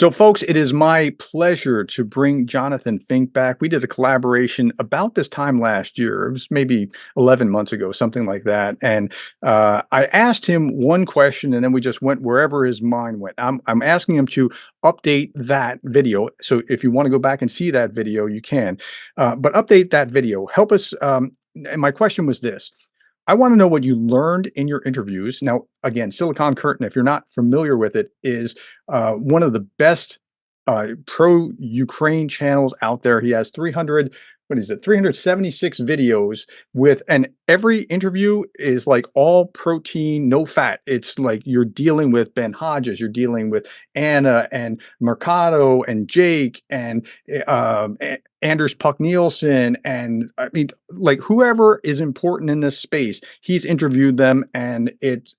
So, folks, it is my pleasure to bring Jonathan Fink back. We did a collaboration about this time last year. It was maybe 11 months ago, something like that. And I asked him one question, and then we just went wherever his mind went. I'm asking him to update that video. So, if you want to go back and see that video, you can. But update that video. Help us. And my question was this. I want to know what you learned in your interviews. Now, again, Silicon Curtain, if you're not familiar with it, is one of the best pro-Ukraine channels out there. He has 300, what is it, 376 videos with, and every interview is like all protein, no fat. It's like you're dealing with Ben Hodges, you're dealing with Anna and Mercado and Jake and Anders Puck Nielsen, and I mean, like whoever is important in this space, he's interviewed them, and it's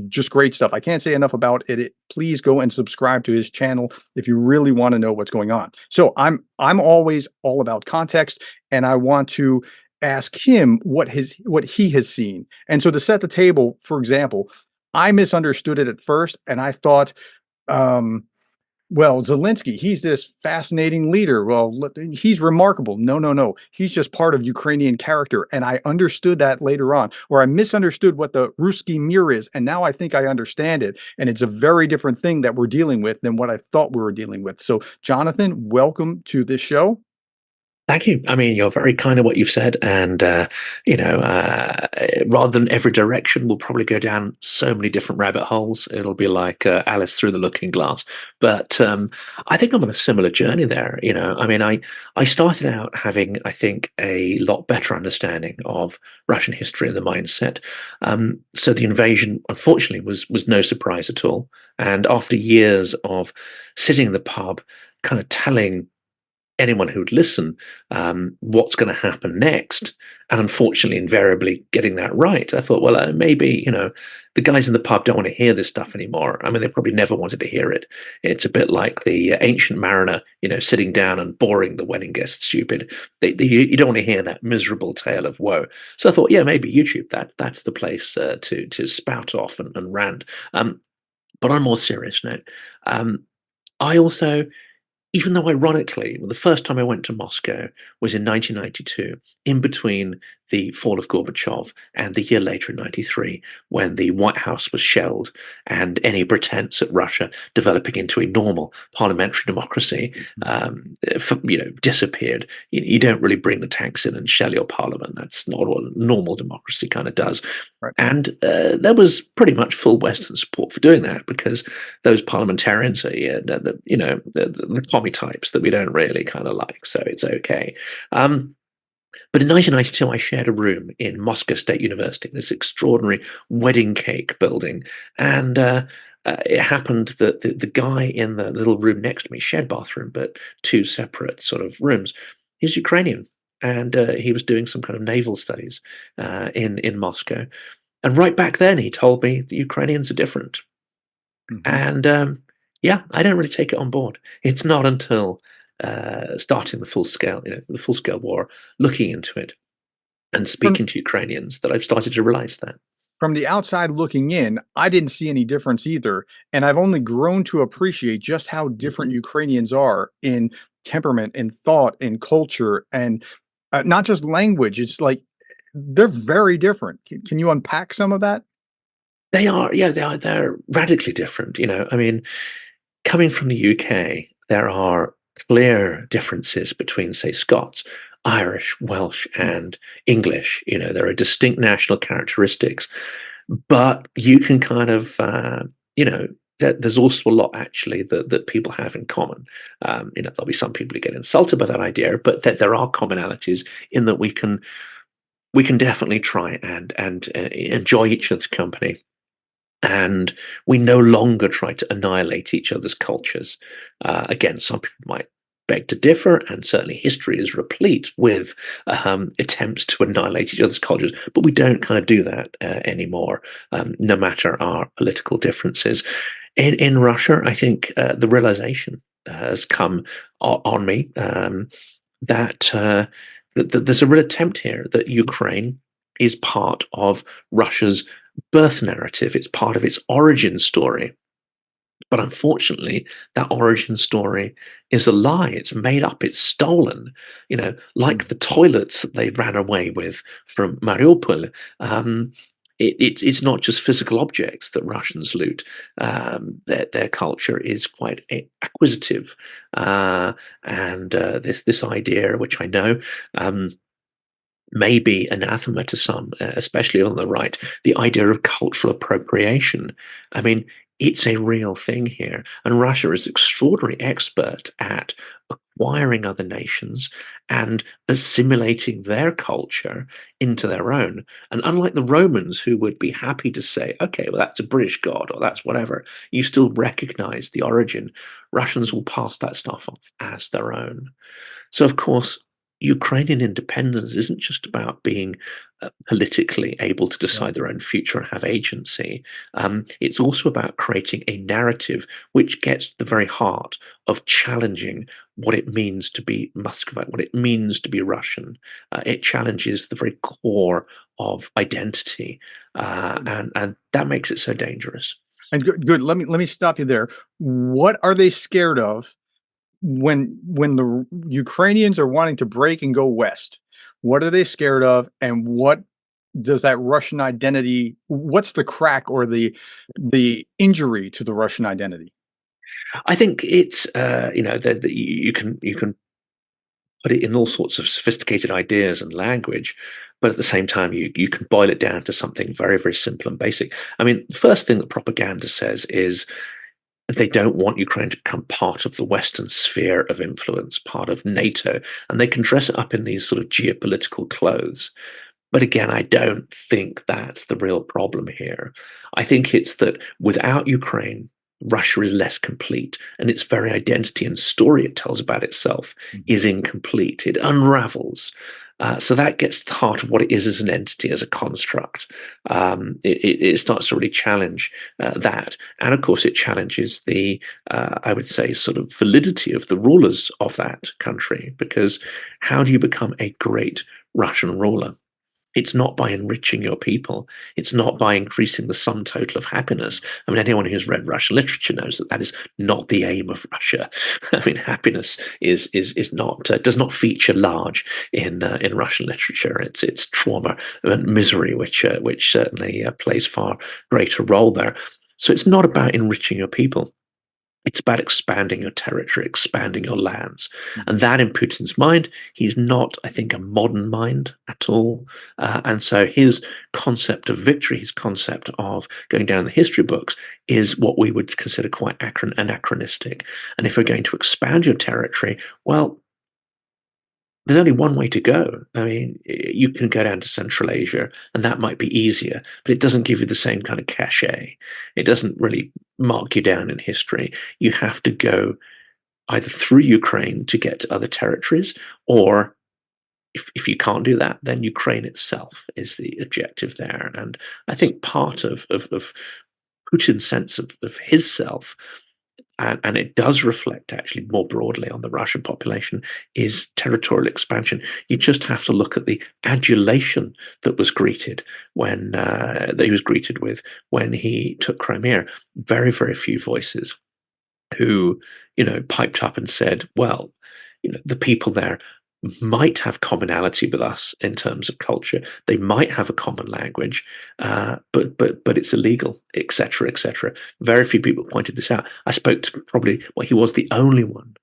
just great stuff. I can't say enough about it. Please go and subscribe to his channel if you really want to know what's going on. So I'm always all about context, and I want to ask him what he has seen. And so to set the table, for example, I misunderstood it at first, and I thought. Well, Zelensky, he's this fascinating leader. Well, he's remarkable. No, no, no. He's just part of Ukrainian character. And I understood that later on, or I misunderstood what the Ruski Mir is. And now I think I understand it. And it's a very different thing that we're dealing with than what I thought we were dealing with. So, Jonathan, welcome to this show. Thank you. I mean, you're very kind of what you've said, and rather than every direction, we'll probably go down so many different rabbit holes. It'll be like Alice through the Looking Glass. But I think I'm on a similar journey there. I mean, I started out having, I think, a lot better understanding of Russian history and the mindset. So the invasion, unfortunately, was no surprise at all. And after years of sitting in the pub, kind of telling anyone who'd listen what's going to happen next, and unfortunately invariably getting that right, I thought, well, maybe the guys in the pub don't want to hear this stuff anymore. I mean, they probably never wanted to hear it. It's a bit like the ancient mariner sitting down and boring the wedding guests stupid. You don't want to hear that miserable tale of woe. So I thought, yeah, maybe YouTube, that's the place to spout off and rant. But on a more serious note, I also, even though ironically, the first time I went to Moscow was in 1992, in between the fall of Gorbachev and the year later in 93, when the White House was shelled and any pretense at Russia developing into a normal parliamentary democracy disappeared. You don't really bring the tanks in and shell your parliament. That's not what a normal democracy kind of does. Right. And there was pretty much full Western support for doing that, because those parliamentarians are, the commie types that we don't really kind of like. So it's okay. But in 1992, I shared a room in Moscow State University, this extraordinary wedding cake building. And it happened that the guy in the little room next to me, shared bathroom, but two separate sort of rooms, he's Ukrainian. And he was doing some kind of naval studies in Moscow. And right back then, he told me the Ukrainians are different. Mhm. And I don't really take it on board. It's not until starting the full scale war, looking into it and From speaking to Ukrainians, that I've started to realize that. from the outside looking in, I didn't see any difference either, and I've only grown to appreciate just how different Ukrainians are in temperament, in thought, in culture, and not just language. It's like they're very different. Can you unpack some of that? They are, yeah, they're radically different. I mean, coming from the UK, there are clear differences between, say, Scots, Irish, Welsh, and English. There are distinct national characteristics, but you can kind of, there's also a lot actually that people have in common. There'll be some people who get insulted by that idea, but that there are commonalities in that we can definitely try and enjoy each other's company. And we no longer try to annihilate each other's cultures. Again, some people might beg to differ, and certainly history is replete with attempts to annihilate each other's cultures, but we don't kind of do that anymore, no matter our political differences. In Russia, I think the realization has come on me that there's a real attempt here that Ukraine is part of Russia's birth narrative. It's part of its origin story. But unfortunately, that origin story is a lie. It's made up. It's stolen. Like the toilets that they ran away with from Mariupol. It's not just physical objects that Russians loot. Their culture is quite acquisitive, and this idea, which I know. May be anathema to some, especially on the right, the idea of cultural appropriation. I mean, it's a real thing here. And Russia is extraordinarily expert at acquiring other nations and assimilating their culture into their own. And unlike the Romans, who would be happy to say, okay, well, that's a British god or that's whatever, you still recognize the origin. Russians will pass that stuff off as their own. So, of course, Ukrainian independence isn't just about being politically able to Yeah. decide their own future and have agency. It's also about creating a narrative which gets to the very heart of challenging what it means to be Muscovite, what it means to be Russian. It challenges the very core of identity, and that makes it so dangerous. And good. Let me stop you there. What are they scared of when the Ukrainians are wanting to break and go west? What are they scared of, and what does that Russian identity? What's the crack or the injury to the Russian identity? I think it's you can put it in all sorts of sophisticated ideas and language, but at the same time, you can boil it down to something very, very simple and basic. I mean, the first thing that propaganda says is that they don't want Ukraine to become part of the Western sphere of influence, part of NATO, and they can dress it up in these sort of geopolitical clothes. But again, I don't think that's the real problem here. I think it's that without Ukraine, Russia is less complete, and its very identity and story it tells about itself is incomplete. It unravels. So that gets to the heart of what it is as an entity, as a construct. It starts to really challenge that. And of course, it challenges the, I would say, sort of validity of the rulers of that country, because how do you become a great Russian ruler? It's not by enriching your people. It's not by increasing the sum total of happiness. I mean, anyone who's read Russian literature knows that that is not the aim of Russia. I mean, happiness is not does not feature large in Russian literature. It's trauma and misery, which certainly plays far greater role there. So it's not about enriching your people. It's about expanding your territory, expanding your lands. And that in Putin's mind, he's not, I think, a modern mind at all. And so his concept of victory, his concept of going down the history books, is what we would consider quite anachronistic. And if we're going to expand your territory, well, there's only one way to go. I mean, you can go down to Central Asia, and that might be easier, but it doesn't give you the same kind of cachet. It doesn't really mark you down in history. You have to go either through Ukraine to get to other territories, or if you can't do that, then Ukraine itself is the objective there. And I think part of Putin's sense of his self, and it does reflect actually more broadly on the Russian population, is territorial expansion. You just have to look at the adulation that was greeted that he was greeted with when he took Crimea. Very, very few voices who, piped up and said, well, the people there might have commonality with us in terms of culture. They might have a common language, but it's illegal, etc., etc. Very few people pointed this out. I spoke to he was the only one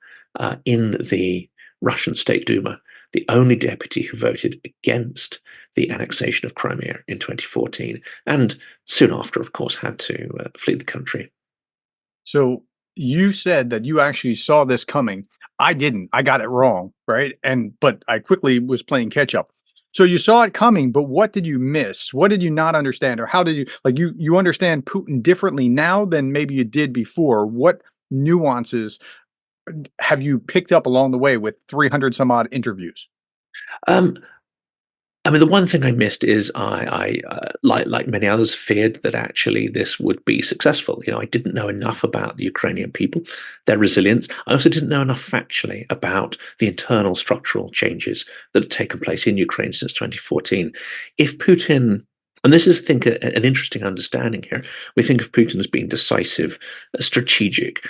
in the Russian State Duma, the only deputy who voted against the annexation of Crimea in 2014, and soon after, of course, had to flee the country. So you said that you actually saw this coming. I didn't. I got it wrong, right? But I quickly was playing catch up. So you saw it coming, but what did you miss? What did you not understand, or how did you understand Putin differently now than maybe you did before? What nuances have you picked up along the way with 300 some odd interviews? Um, I mean, the one thing I missed is I like many others, feared that actually this would be successful. I didn't know enough about the Ukrainian people, their resilience. I also didn't know enough factually about the internal structural changes that had taken place in Ukraine since 2014. If Putin And this is, I think, an interesting understanding here. We think of Putin as being decisive, strategic,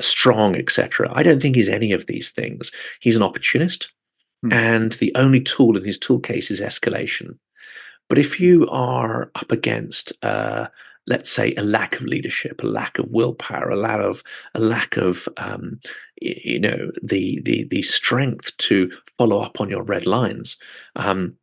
strong, etc. I don't think he's any of these things. He's an opportunist, Hmm. and the only tool in his tool case is escalation. But if you are up against, let's say, a lack of leadership, a lack of willpower, a lack of the strength to follow up on your red lines, um,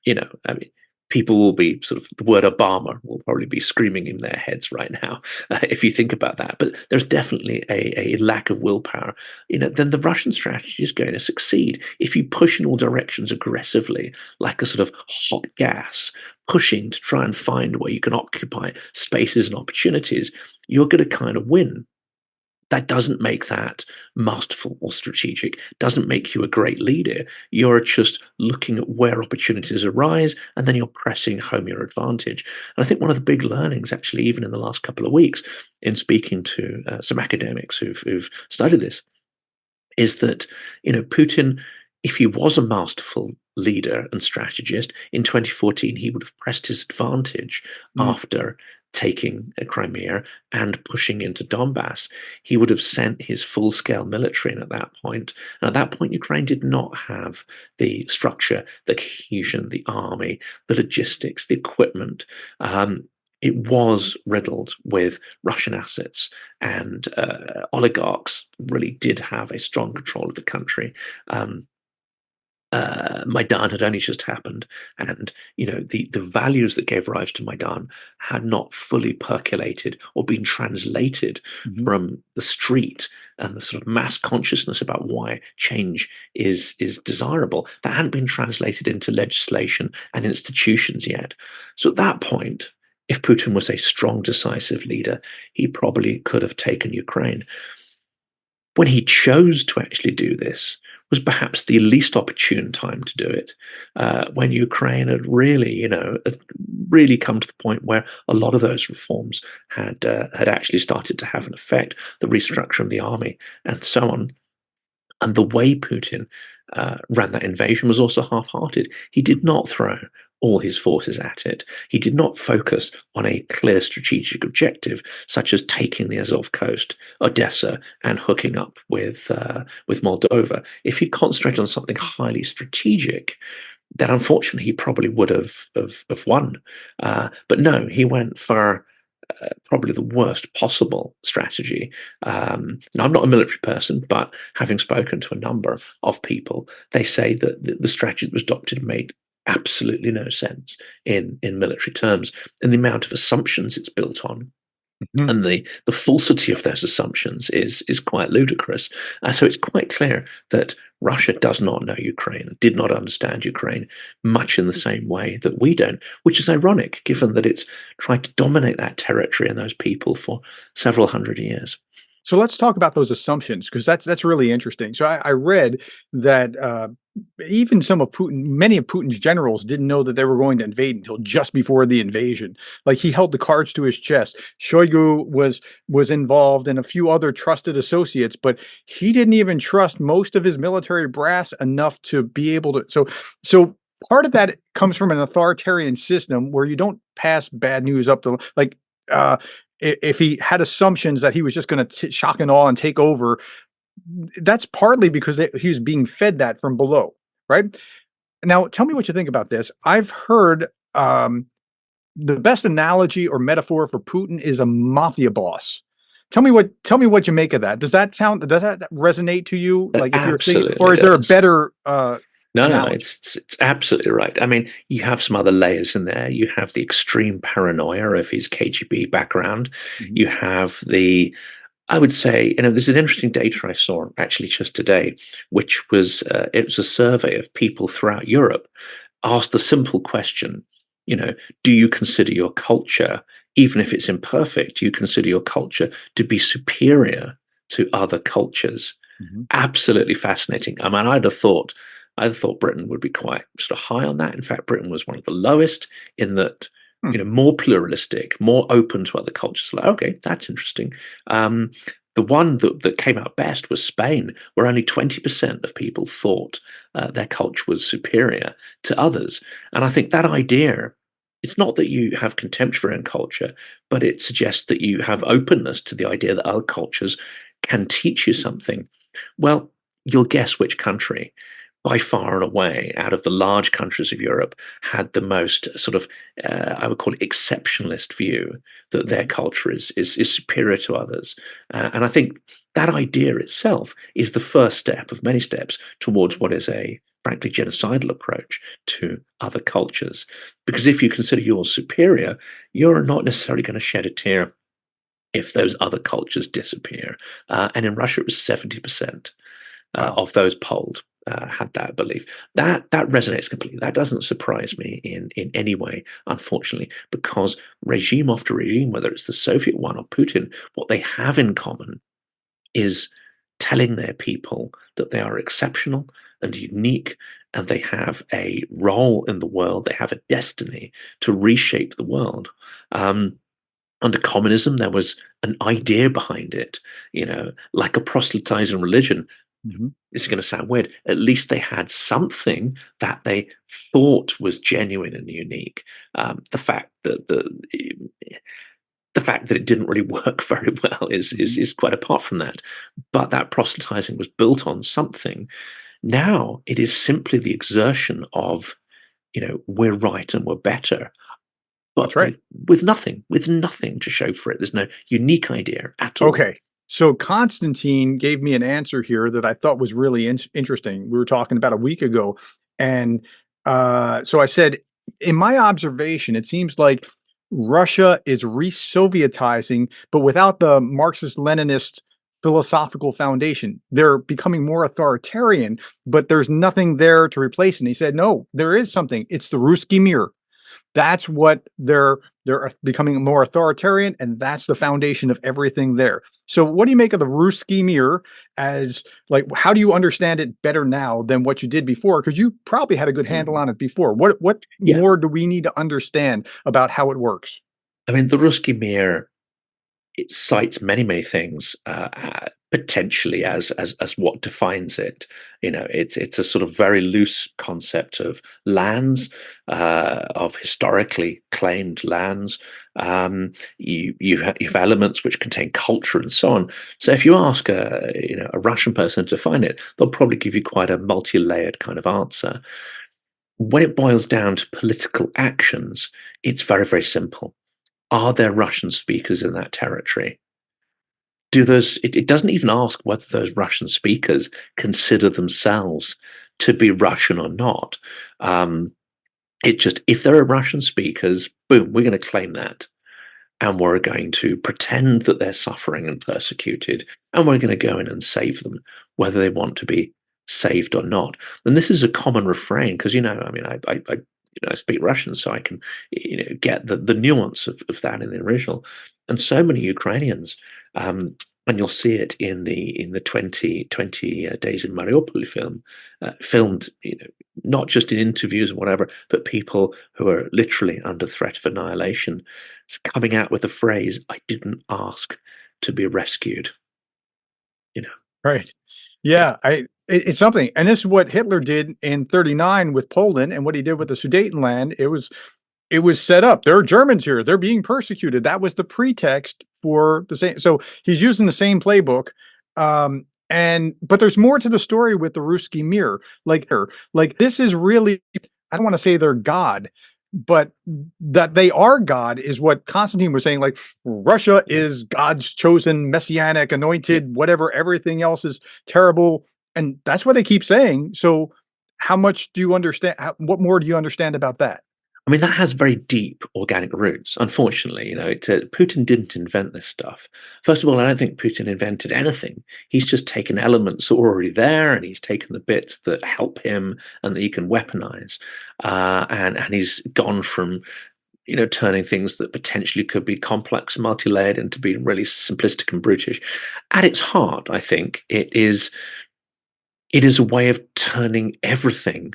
I mean, people will be sort of, the word Obama will probably be screaming in their heads right now if you think about that. But there's definitely a lack of willpower. Then the Russian strategy is going to succeed if you push in all directions aggressively, like a sort of hot gas, pushing to try and find where you can occupy spaces and opportunities. You're going to kind of win. That doesn't make that masterful or strategic, doesn't make you a great leader. You're just looking at where opportunities arise and then you're pressing home your advantage. And I think one of the big learnings, actually, even in the last couple of weeks, in speaking to some academics who've studied this, is that Putin, if he was a masterful leader and strategist in 2014, he would have pressed his advantage Mm. after taking Crimea and pushing into Donbass. He would have sent his full-scale military in at that point. And at that point, Ukraine did not have the structure, the cohesion, the army, the logistics, the equipment. It was riddled with Russian assets, and oligarchs really did have a strong control of the country. Maidan had only just happened, and the values that gave rise to Maidan had not fully percolated or been translated Mhm. from the street and the sort of mass consciousness about why change is desirable. That hadn't been translated into legislation and institutions yet. So at that point, if Putin was a strong, decisive leader, he probably could have taken Ukraine. When he chose to actually do this was perhaps the least opportune time to do it, when Ukraine had really come to the point where a lot of those reforms had actually started to have an effect, the restructure of the army and so on. And the way Putin ran that invasion was also half-hearted. He did not throw all his forces at it. He did not focus on a clear strategic objective, such as taking the Azov coast, Odessa, and hooking up with Moldova. If he concentrated on something highly strategic, then unfortunately he probably would have won. But no, he went for probably the worst possible strategy. Now, I'm not a military person, but having spoken to a number of people, they say that the strategy that was adopted made absolutely no sense in military terms, and the amount of assumptions it's built on Mhm. and the falsity of those assumptions is quite ludicrous. So it's quite clear that Russia does not know Ukraine, did not understand Ukraine, much in the same way that we don't, which is ironic given that it's tried to dominate that territory and those people for several hundred years. So let's talk about those assumptions because that's really interesting. So I read that even many of Putin's generals didn't know that they were going to invade until just before the invasion. Like he held the cards to his chest. Shoigu was involved and a few other trusted associates, but he didn't even trust most of his military brass enough to be able to. So part of that comes from an authoritarian system where you don't pass bad news up to like. If he had assumptions that he was just going to shock and awe and take over, that's partly because he was being fed that from below, right? Now, tell me what you think about this. I've heard the best analogy or metaphor for Putin is a mafia boss. Tell me what you make of that. Does that resonate to you? It Like if you're thinking, or absolutely is there a does. better No, no, analogy? it's absolutely right. I mean, you have some other layers in there. You have the extreme paranoia of his KGB background. Mhm. You have I would say, there's an interesting data I saw actually just today, which was it was a survey of people throughout Europe asked the simple question, you know, do you consider your culture, even if it's imperfect, do you consider your culture to be superior to other cultures? Mhm. Absolutely fascinating. I mean, I'd have thought Britain would be quite sort of high on that. In fact, Britain was one of the lowest in that, Hmm. more pluralistic, more open to other cultures. Like, okay, that's interesting. Um, the one that came out best was Spain, where only 20% of people thought their culture was superior to others. And I think that idea it's not that you have contempt for your own culture, but it suggests that you have openness to the idea that other cultures can teach you something. Well, you'll guess which country, by far and away, out of the large countries of Europe, had the most sort of, I would call it, exceptionalist view that their culture is superior to others. And I think that idea itself is the first step of many steps towards what is a frankly genocidal approach to other cultures. Because if you consider yours superior, you're not necessarily going to shed a tear if those other cultures disappear. And in Russia, it was 70% Wow. of those polled had that belief. That resonates completely. That doesn't surprise me in any way, unfortunately, because regime after regime, whether it's the Soviet one or Putin, what they have in common is telling their people that they are exceptional and unique, and they have a role in the world. They have a destiny to reshape the world. Under communism, there was an idea behind it, like a proselytizing religion. Mhm. This is going to sound weird. At least they had something that they thought was genuine and unique. The fact that the fact that it didn't really work very well is quite apart from that. But that proselytizing was built on something. Now it is simply the exertion of, we're right and we're better, That's but right. with nothing to show for it. There's no unique idea at all. Okay. So Constantine gave me an answer here that I thought was really interesting. We were talking about a week ago. And so I said, in my observation, it seems like Russia is re Sovietizing, but without the Marxist Leninist philosophical foundation. They're becoming more authoritarian, but there's nothing there to replace it. And he said, no, there is something. It's the Ruski Mir. That's what they're becoming more authoritarian, and that's the foundation of everything there. So, what do you make of the Ruski Mir? As like, how do you understand it better now than what you did before? Because you probably had a good handle Mm. on it before. What Yeah, more do we need to understand about how it works? I mean, the Ruski Mir, it cites many things potentially as what defines it. It's a sort of very loose concept of lands, of historically claimed lands. You have elements which contain culture and so on. So if you ask a Russian person to define it, they'll probably give you quite a multi-layered kind of answer. When it boils down to political actions, it's very simple. Are there Russian speakers in that territory? It doesn't even ask whether those Russian speakers consider themselves to be Russian or not. It just, if there are Russian speakers, boom, we're going to claim that. And we're going to pretend that they're suffering and persecuted. And we're going to go in and save them, whether they want to be saved or not. And this is a common refrain because, I mean, I speak Russian, so I can, get the nuance of that in the original. And so many Ukrainians, and you'll see it in the 2020 Days in Mariupol film, filmed, not just in interviews and whatever, but people who are literally under threat of annihilation, coming out with the phrase, "I didn't ask to be rescued." You know, Right. yeah, Yeah, it's something, and this is what Hitler did in '39 with Poland, and what he did with the Sudetenland. It was set up. There are Germans here. They're being persecuted. That was the pretext for the same. So he's using the same playbook. But there's more to the story with the Ruski Mir. Like this is really, I don't want to say they're God, but that they are God is what Constantine was saying. Like Russia yeah, is God's chosen messianic, yeah. anointed, whatever, everything else is terrible. And that's what they keep saying. So how much do you understand? What more do you understand about that? I mean, that has very deep organic roots. Unfortunately, Putin didn't invent this stuff. First of all, I don't think Putin invented anything. He's just taken elements that were already there, and he's taken the bits that help him and that he can weaponize. And he's gone from turning things that potentially could be complex and multi-layered into being really simplistic and brutish. At its heart, I think it is a way of turning everything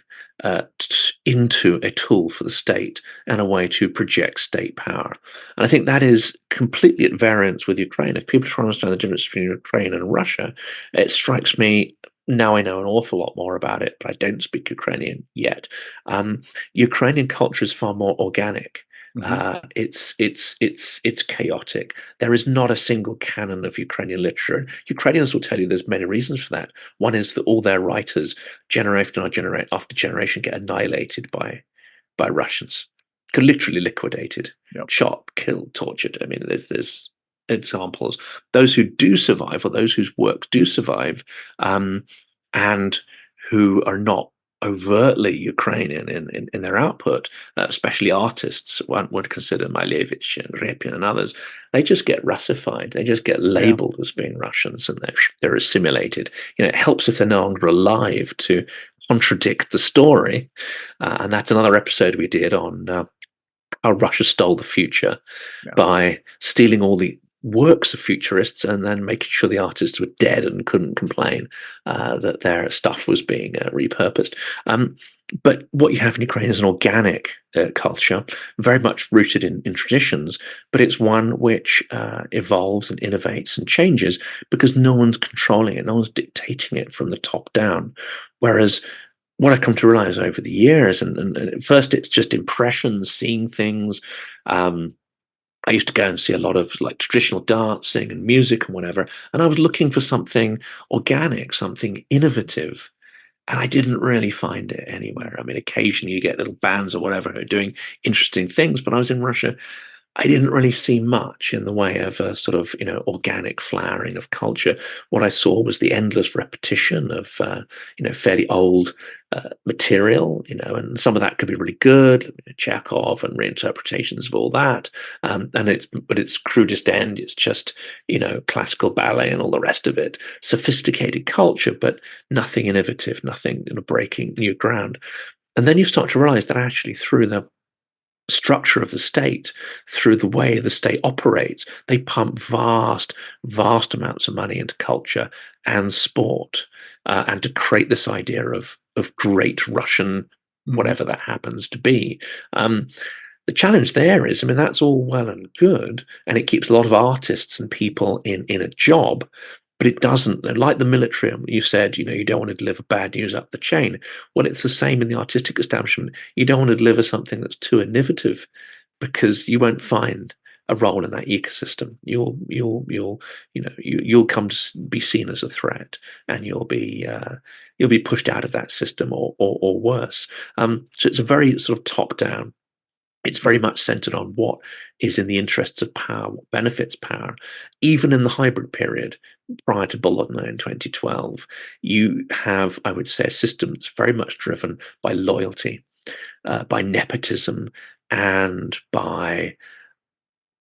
into a tool for the state and a way to project state power. And I think that is completely at variance with Ukraine. If people try to understand the difference between Ukraine and Russia, it strikes me. Now I know an awful lot more about it, but I don't speak Ukrainian yet. Ukrainian culture is far more organic. Mhm. It's chaotic. There is not a single canon of Ukrainian literature. Ukrainians will tell you there's many reasons for that. One is that all their writers, generation after generation, get annihilated by Russians, literally liquidated, Yep. shot, killed, tortured. I mean, there's examples. Those who do survive, or those whose work do survive, and who are not overtly Ukrainian in their output, especially artists, one would consider Malevich and Repin and others, they just get Russified. They just get Yeah. labeled as being Russians, and they're assimilated. It helps if they're no longer alive to contradict the story. And that's another episode we did on how Russia stole the future Yeah. by stealing all the works of futurists and then making sure the artists were dead and couldn't complain that their stuff was being repurposed. But what you have in Ukraine is an organic culture, very much rooted in traditions, but it's one which evolves and innovates and changes because no one's controlling it, no one's dictating it from the top down. Whereas what I've come to realize over the years, and at first it's just impressions, seeing things. I used to go and see a lot of like traditional dancing and music and whatever, and I was looking for something organic, something innovative, and I didn't really find it anywhere. I mean, occasionally you get little bands or whatever who are doing interesting things, but I was in Russia. I didn't really see much in the way of a sort of organic flowering of culture. What I saw was the endless repetition of fairly old material, and some of that could be really good, Chekhov and reinterpretations of all that. But its crudest end is just classical ballet and all the rest of it, sophisticated culture, but nothing innovative, nothing breaking new ground. And then you start to realize that actually through the structure of the state, through the way the state operates, they pump vast amounts of money into culture and sport, and to create this idea of great Russian, Mhm. whatever that happens to be. The challenge there is, I mean, that's all well and good, and it keeps a lot of artists and people in a job, but it doesn't, like the military. You said, you don't want to deliver bad news up the chain. Well, it's the same in the artistic establishment. You don't want to deliver something that's too innovative, because you won't find a role in that ecosystem. You'll come to be seen as a threat, and you'll be pushed out of that system, or worse. So it's a very sort of top down. It's very much centered on what is in the interests of power, what benefits power. Even in the hybrid period prior to Bolotnaya in 2012, you have, I would say, a system that's very much driven by loyalty, by nepotism, and by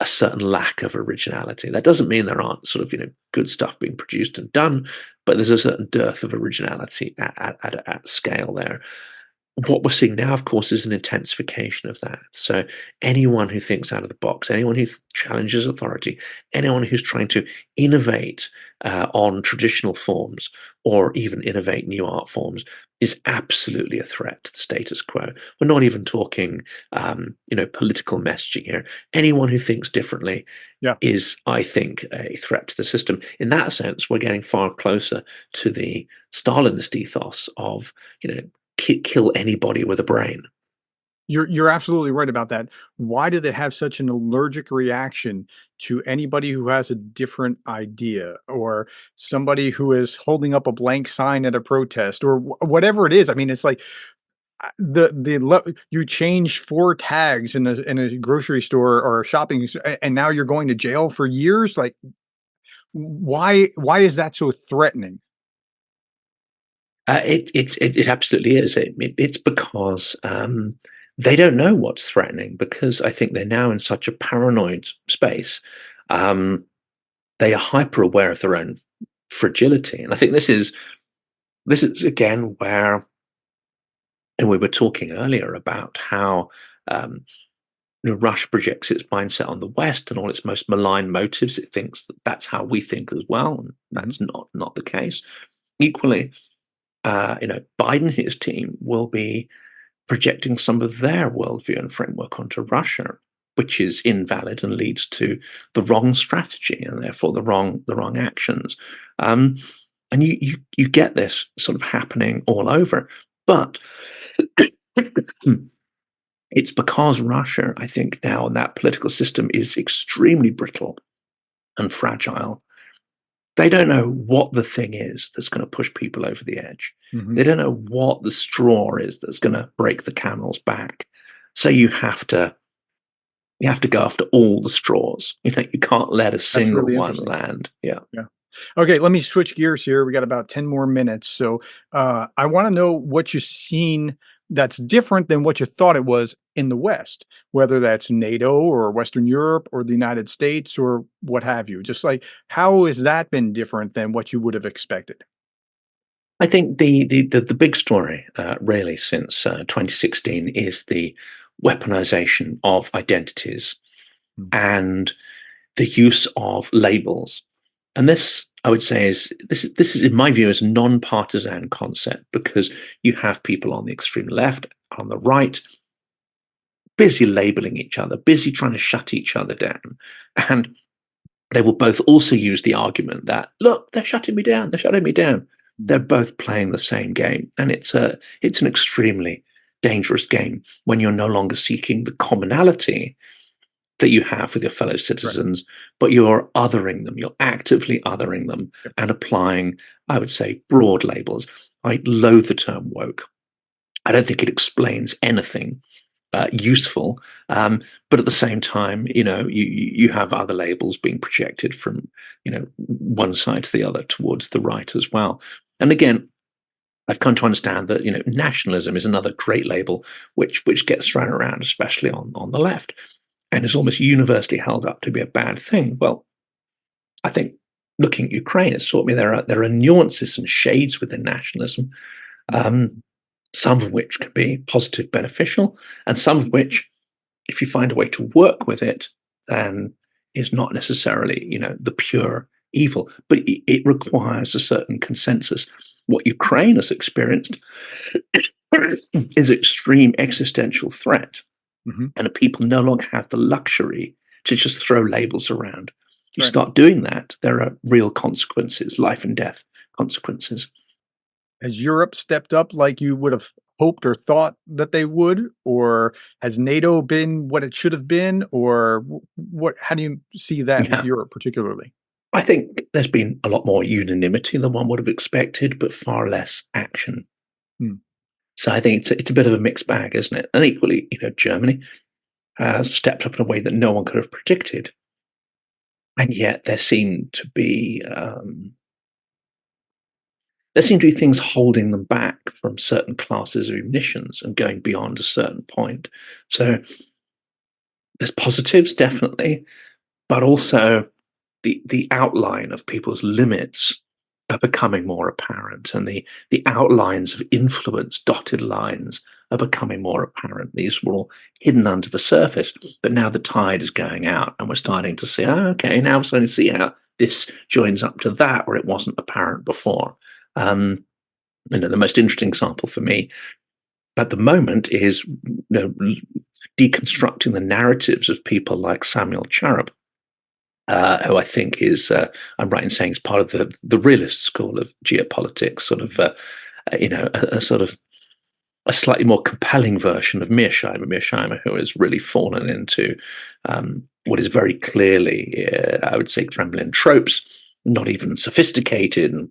a certain lack of originality. That doesn't mean there aren't sort of good stuff being produced and done, but there's a certain dearth of originality at scale there. What we're seeing now, of course, is an intensification of that. So anyone who thinks out of the box, anyone who challenges authority, anyone who's trying to innovate on traditional forms, or even innovate new art forms, is absolutely a threat to the status quo. We're not even talking, political messaging here. Anyone who thinks differently Yeah. is, I think, a threat to the system. In that sense, we're getting far closer to the Stalinist ethos of, kill anybody with a brain. You're absolutely right about that. Why do they have such an allergic reaction to anybody who has a different idea, or somebody who is holding up a blank sign at a protest, or whatever it is? I mean, it's like you change 4 tags in a grocery store or a shopping and now you're going to jail for years? Like, why is that so threatening? It absolutely is. It's because they don't know what's threatening, because I think they're now in such a paranoid space. Um, they are hyper aware of their own fragility, and I think this is again where, and we were talking earlier about how um, Russia projects its mindset on the West and all its most malign motives. It thinks that that's how we think as well, and Mhm. that's not the case. Equally, Biden and his team will be projecting some of their worldview and framework onto Russia, which is invalid and leads to the wrong strategy and therefore the wrong actions. Um, and you get this sort of happening all over, but It's because Russia, I think now, and that political system is extremely brittle and fragile. They don't know what the thing is that's going to push people over the edge. Mhm. They don't know what the straw is that's going to break the camel's back. So you have to go after all the straws. You can't let a That's single really one interesting. land. Yeah. Yeah. Okay, let me switch gears here. We got about 10 more minutes. So I want to know what you've seen that's different than what you thought it was in the West, whether that's NATO or Western Europe or the United States or what have you. Just like how has that been different than what you would have expected? I think the big story, really, since 2016 is the weaponization of identities Mm. and the use of labels. And this, I would say, is in my view, is a non-partisan concept because you have people on the extreme left, on the right, busy labeling each other, busy trying to shut each other down. And they will both also use the argument that, look, they're shutting me down, they're shutting me down. Mm. They're both playing the same game. And it's an extremely dangerous game when you're no longer seeking the commonality that you have with your fellow Right. citizens, but you're othering them, you're actively othering them Yep. and applying, I would say, broad labels. I loathe the term woke. I don't think it explains anything useful. But at the same time, you have other labels being projected from one side to the other towards the right as well. And again, I've come to understand that nationalism is another great label which gets thrown around, especially on the left, and is almost universally held up to be a bad thing. Well, I think looking at Ukraine has taught me there are nuances and shades within nationalism. Mm. Um, some of which can be positive, beneficial, and some of which, if you find a way to work with it, then is not necessarily, the pure evil. But it requires a certain consensus. What Ukraine has experienced is extreme existential threat, Mhm. and people no longer have the luxury to just throw labels around. You Right. start doing that, there are real consequences, life and death consequences. Has Europe stepped up like you would have hoped or thought that they would? Or has NATO been what it should have been? Or what how do you see that with Yeah. Europe particularly? I think there's been a lot more unanimity than one would have expected, but far less action. Hmm. So I think it's a bit of a mixed bag, isn't it? And equally, Germany has stepped up in a way that no one could have predicted, and yet there seem to be things holding them back from certain classes of munitions and going beyond a certain point. So there's positives definitely, but also the outline of people's limits are becoming more apparent, and the outlines of influence, dotted lines, are becoming more apparent. These were all hidden under the surface, but now the tide is going out, and we're starting to see, oh, okay, now we're starting to see how this joins up to that where it wasn't apparent before. Um, the most interesting example for me at the moment is deconstructing the narratives of people like Samuel Charap, who I think is, I'm right in saying, is part of the realist school of geopolitics, sort of, a sort of a slightly more compelling version of Mearsheimer, who has really fallen into what is very clearly, I would say, Kremlin tropes, not even sophisticated. And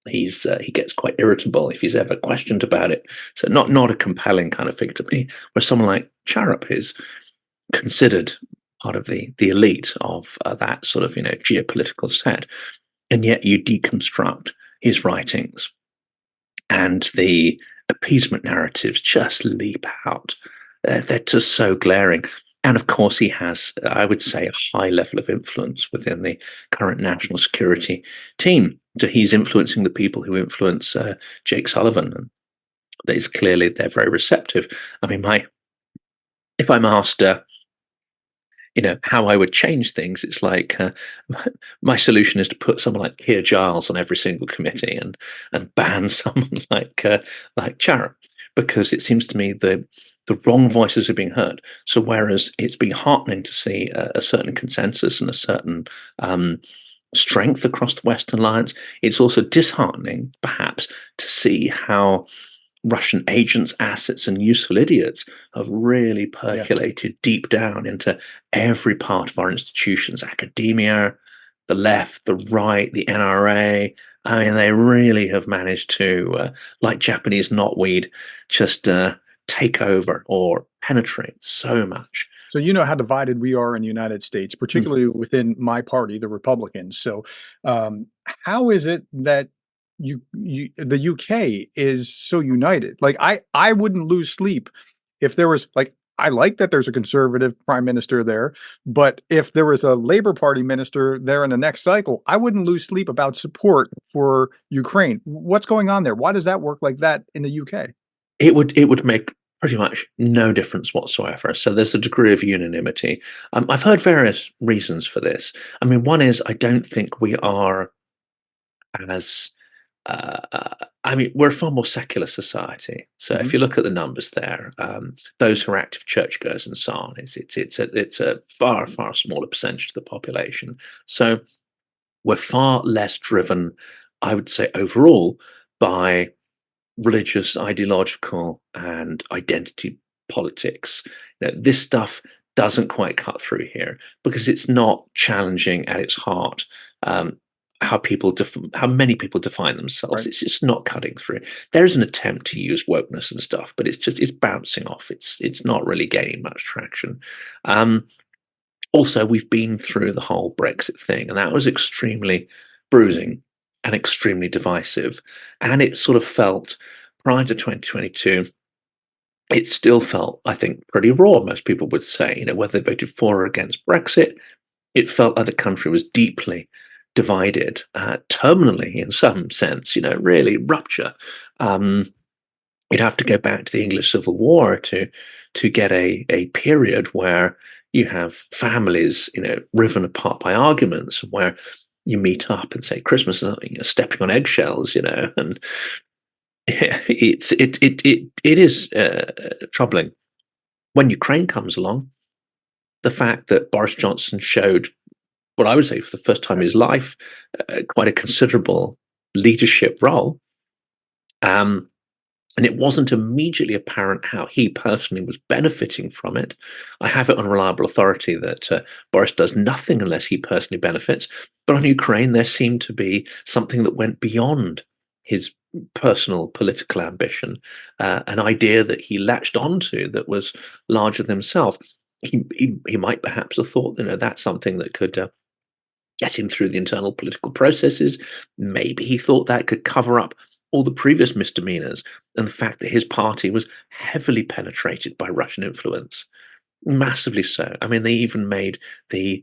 he gets quite irritable if he's ever questioned about it. So not a compelling kind of figure to me. Where someone like Charap is considered part of the elite of that sort of geopolitical set, and yet you deconstruct his writings, and the appeasement narratives just leap out. They're just so glaring. And of course, he has, I would say, a high level of influence within the current national security team. So he's influencing the people who influence Jake Sullivan, and they're very receptive. I mean, if I'm asked how I would change things, it's like my solution is to put someone like Keir Giles on every single committee and ban someone like Charap, because it seems to me the wrong voices are being heard. So whereas it's been heartening to see a certain consensus and a certain strength across the Western alliance, it's also disheartening, perhaps, to see how Russian agents, assets, and useful idiots have really Yeah. percolated deep down into every part of our institutions, academia, the left, the right, the NRA. I mean, they really have managed to, like Japanese knotweed, just take over or penetrate so much. So you know how divided we are in the United States, Mm. particularly within my party, the Republicans. So, how is it that the UK is so united? Like, I wouldn't lose sleep if there was like I like that there's a conservative prime minister there, but if there was a Labor Party minister there in the next cycle, I wouldn't lose sleep about support for Ukraine. What's going on there? Why does that work like that in the UK? It would make pretty much no difference whatsoever. So there's a degree of unanimity. I've heard various reasons for this. I mean, one is I don't think we are as I mean, we're a far more secular society. So if Mhm. you look at the numbers there, those who are active churchgoers and so on, it's a far smaller percentage of the population. So we're far less driven, I would say, overall by religious, ideological, and identity politics. This stuff doesn't quite cut through here because it's not challenging at its heart. Um, how many people define themselves. Right. It's just not cutting through. There's an attempt to use wokeness and stuff, but it's bouncing off. It's not really gaining much traction. Also, we've been through the whole Brexit thing, and that was extremely bruising and extremely divisive. And it sort of felt prior to 2022, it still felt, I think, pretty raw. Most people would say, whether they voted for or against Brexit, it felt like the country was deeply divided, terminally in some sense, really rupture. Um, You'd have to go back to the English Civil War to get a period where you have families, riven apart by arguments, where you meet up and say Christmas is stepping on eggshells, and it is troubling. When Ukraine comes along, the fact that Boris Johnson showed what I would say for the first time in his life quite a considerable leadership role. And it wasn't immediately apparent how he personally was benefiting from it. I have it on reliable authority that Boris does nothing unless he personally benefits. But on Ukraine, there seemed to be something that went beyond his personal political ambition, an idea that he latched onto that was larger than himself. He might perhaps have thought, that's something that could get him through the internal political processes. Maybe he thought that could cover up all the previous misdemeanors and the fact that his party was heavily penetrated by Russian influence, massively so. I mean, they even made the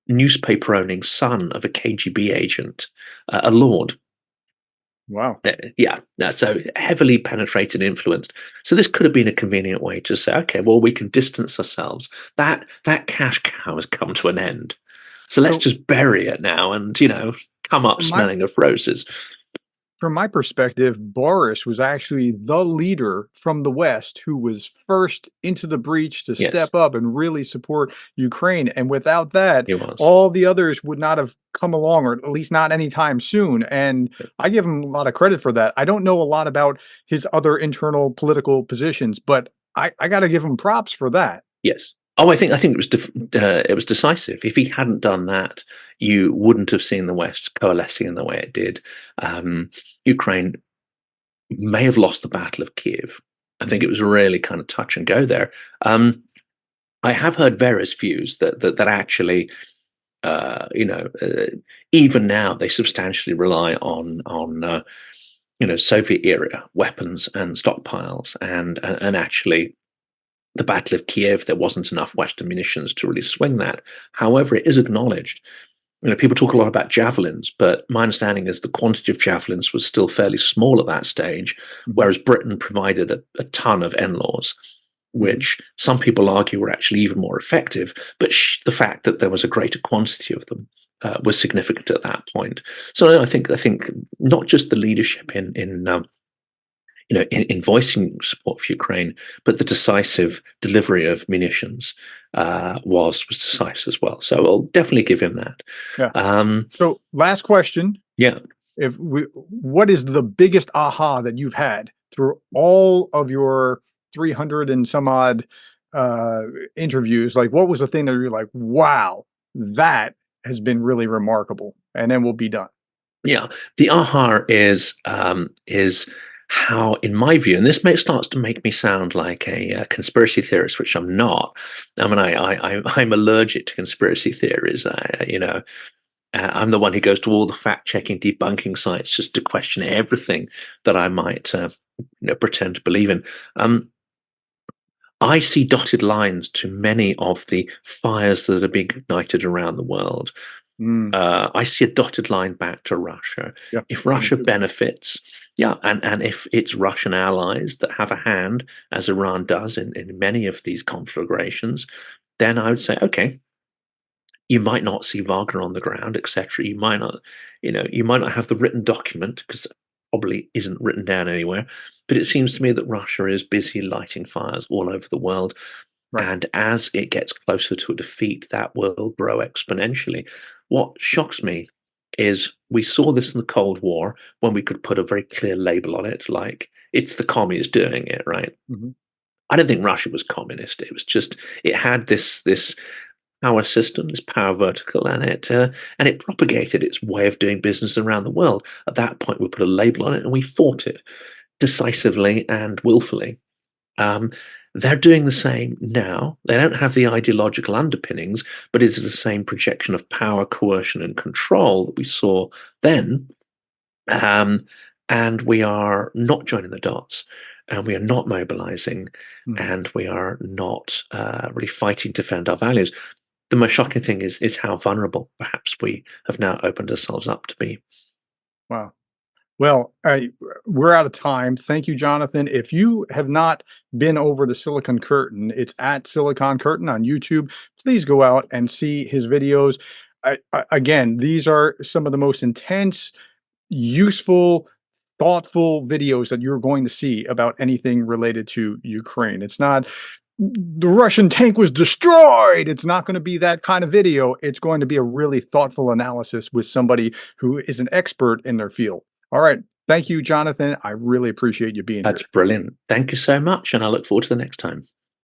newspaper owning son of a KGB agent a lord. Wow. So heavily penetrated, influenced. So this could have been a convenient way to say, okay, well, we can distance ourselves. That cash cow has come to an end. So let's So just bury it now and, come up from my smelling of roses. from my perspective, Boris was actually the leader from the West who was first into the breach to Yes, step up and really support Ukraine. And without that, he was. all the others would not have come along, or at least not anytime soon. And I give him a lot of credit for that. I don't know a lot about his other internal political positions, but I got to give him props for that. Yes. Oh, I think it was decisive. If he hadn't done that, you wouldn't have seen the West coalescing in the way it did. Ukraine may have lost the Battle of Kiev. I think it was really kind of touch and go there. I have heard various views that actually, even now they substantially rely on Soviet era weapons and stockpiles, and actually the Battle of Kiev, there wasn't enough Western munitions to really swing that. However, it is acknowledged. People talk a lot about javelins, but my understanding is the quantity of javelins was still fairly small at that stage, Mhm, whereas Britain provided a ton of NLAWs, mhm. which some people argue were actually even more effective. But the fact that there was a greater quantity of them was significant at that point. So I think not just the leadership in voicing support for Ukraine, but the decisive delivery of munitions was decisive as well. So I'll definitely give him that. Yeah. Um, So last question. yeah, What is the biggest aha that you've had through all of your 300 and some odd interviews, like what was the thing that you're like, wow, that has been really remarkable, and then we'll be done. Yeah, the aha is how, in my view, and this starts to make me sound like a conspiracy theorist, which I'm not. I mean, I'm allergic to conspiracy theories. I'm the one who goes to all the fact-checking, debunking sites just to question everything that I might, pretend to believe in. I see dotted lines to many of the fires that are being ignited around the world. Mm, I see a dotted line back to Russia. yeah, If me Russia too. benefits, yeah, and if it's Russian allies that have a hand, as Iran does in many of these conflagrations, then I would say, okay, you might not see Wagner on the ground, etc. You might not, you might not have the written document because it probably isn't written down anywhere. But it seems to me that Russia is busy lighting fires all over the world. Right. And as it gets closer to a defeat, that will grow exponentially. What shocks me is we saw this in the Cold War when we could put a very clear label on it, like it's the commies doing it, right? Mhm. I don't think Russia was communist. It was just it had this power system, this power vertical, and it propagated its way of doing business around the world. At that point, we put a label on it and we fought it decisively and willfully. Um, they're doing the same now. They don't have the ideological underpinnings, but it is the same projection of power, coercion, and control that we saw then. Um, and we are not joining the dots, and we are not mobilizing, Mhm. and we are not really fighting to defend our values. The most shocking thing is how vulnerable perhaps we have now opened ourselves up to be. Wow. Well, we're out of time. Thank you, Jonathan. If you have not been over to Silicon Curtain, it's at Silicon Curtain on YouTube. Please go out and see his videos. Again, these are some of the most intense, useful, thoughtful videos that you're going to see about anything related to Ukraine. It's not the Russian tank was destroyed. It's not going to be that kind of video. It's going to be a really thoughtful analysis with somebody who is an expert in their field. All right. Thank you, Jonathan. I really appreciate you being That's here. brilliant. Thank you so much, and I look forward to the next time.